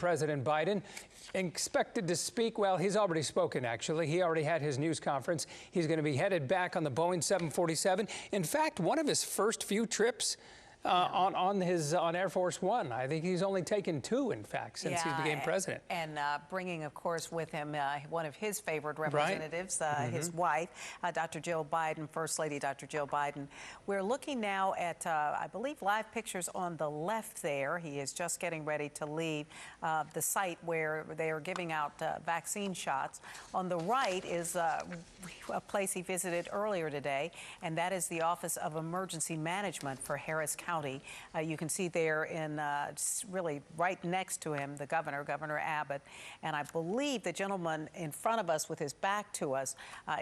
President Biden expected to speak. Well, he's already spoken, actually. He already had his news conference. He's going to be headed back on the Boeing 747. In fact, one of his first few trips on Air Force One. I think he's only taken 2, in fact, since he became president. And bringing, of course, with him one of his favorite representatives, his wife, Dr. Jill Biden, First Lady Dr. Jill Biden. We're looking now at, I believe, live pictures on the left there. He is just getting ready to leave the site where they are giving out vaccine shots. On the right is a place he visited earlier today, and that is the Office of Emergency Management for Harris County. You can see there in really right next to him, the governor, Governor Abbott. And I believe the gentleman in front of us with his back to us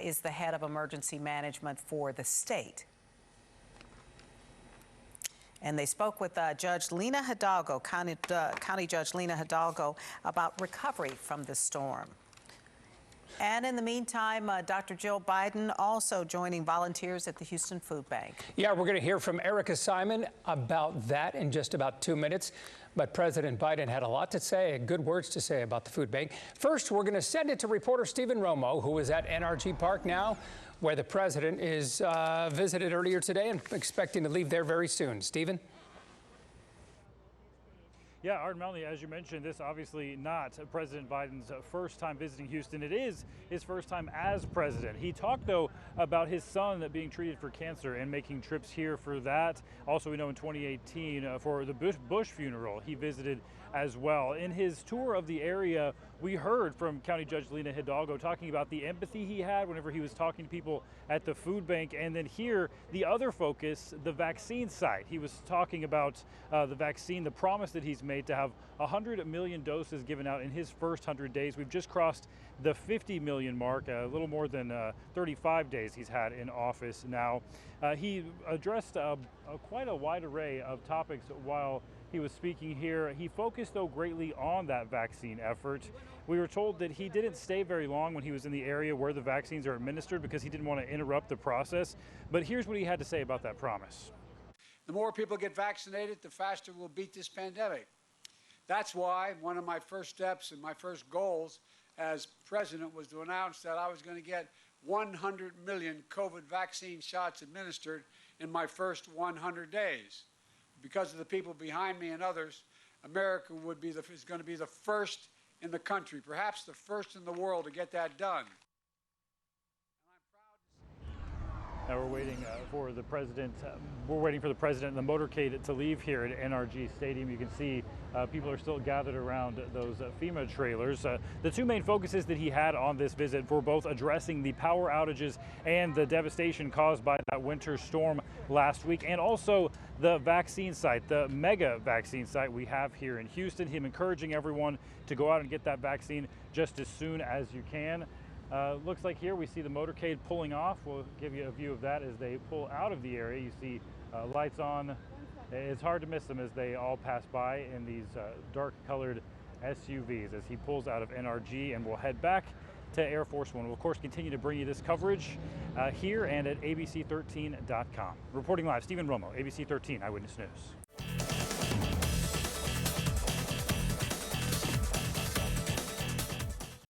is the head of emergency management for the state. And they spoke with Judge Lina Hidalgo, County Judge Lina Hidalgo, about recovery from the storm. And in the meantime, Dr. Jill Biden also joining volunteers at the Houston Food Bank. Yeah, we're going to hear from Erica Simon about that in just about 2 minutes. But President Biden had a lot to say, good words to say about the food bank. First, we're going to send it to reporter Stephen Romo, who is at NRG Park now, where the president is visited earlier today and expecting to leave there very soon. Stephen? Yeah, Art and Melanie, as you mentioned, this obviously not President Biden's first time visiting Houston. It is his first time as president. He talked, though, about his son being treated for cancer and making trips here for that. Also, we know in 2018, for the Bush funeral, he visited as well. In his tour of the area, we heard from County Judge Lina Hidalgo talking about the empathy he had whenever he was talking to people at the food bank. And then here, the other focus, the vaccine site. He was talking about the vaccine, the promise that he's made to have 100 million doses given out in his first 100 days. We've just crossed the 50 million mark, a little more than 35 days he's had in office now. He addressed quite a wide array of topics while he was speaking here. He focused, though, greatly on that vaccine effort. We were told that he didn't stay very long when he was in the area where the vaccines are administered because he didn't want to interrupt the process. But here's what he had to say about that promise. The more people get vaccinated, the faster we'll beat this pandemic. That's why one of my first steps and my first goals as president was to announce that I was going to get 100 million COVID vaccine shots administered in my first 100 days. Because of the people behind me and others, America is going to be the first in the country, perhaps the first in the world to get that done. Now we're waiting for the president. We're waiting for the president and the motorcade to leave here at NRG Stadium. You can see people are still gathered around those FEMA trailers. The 2 main focuses that he had on this visit were both addressing the power outages and the devastation caused by that winter storm last week, and also the vaccine site, the mega vaccine site we have here in Houston. Him encouraging everyone to go out and get that vaccine just as soon as you can. Looks like here we see the motorcade pulling off. We'll give you a view of that as they pull out of the area. You see lights on. It's hard to miss them as they all pass by in these dark colored SUVs as he pulls out of NRG, and we'll head back to Air Force One. We'll, of course, continue to bring you this coverage here and at ABC13.com. Reporting live, Stephen Romo, ABC 13 Eyewitness News.